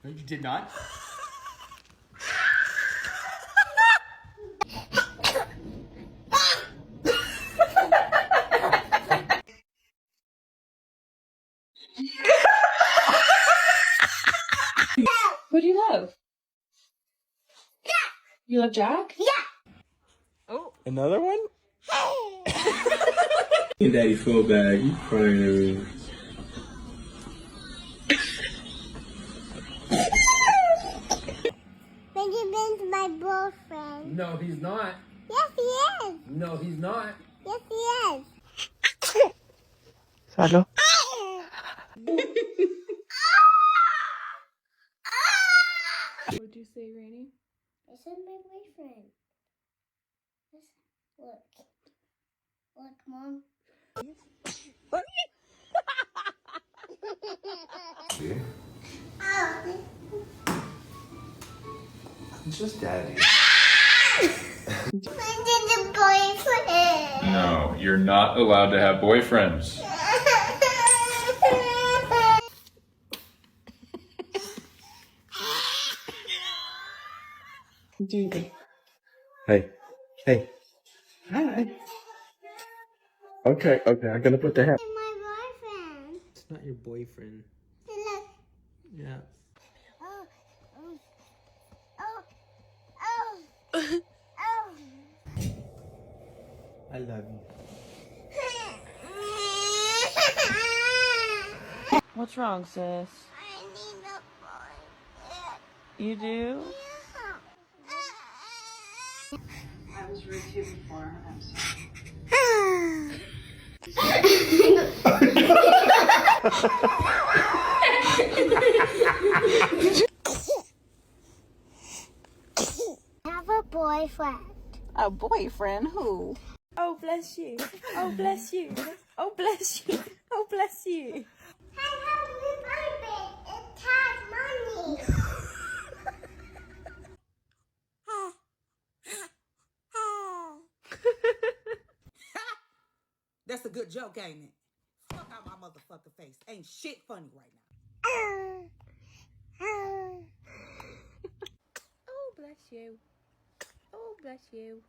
You did not? Who do you love? You love Jack? Yeah. Oh. Another one? And Daddy feel bad. He's crying at me. Benjamin's my boyfriend. No, he's not. Yes, he is. No, he's not. Yes, he is. Salo. What'd you say, Rainy? I said my boyfriend. Look. Look, Mom. Yeah. Oh. It's just Daddy. Benjamin's a boyfriend. No, you're not allowed to have boyfriends. Hey. Hey. Hi. Okay, I'm gonna put the hat. My boyfriend. It's not your boyfriend. Look. Yeah. Oh. Oh. Oh. Oh. Oh. I love you. What's wrong, sis? I need a boyfriend. You do? Yeah. I was rude to you before. I'm sorry. I have a boyfriend. A boyfriend? Who? Oh, bless you. Oh, bless you. Oh, bless you. Oh, bless you. I have a boyfriend. It has money. That's a good joke, ain't it? Fuck out my motherfucking face. Ain't shit funny right now. Oh, bless you. Oh, bless you.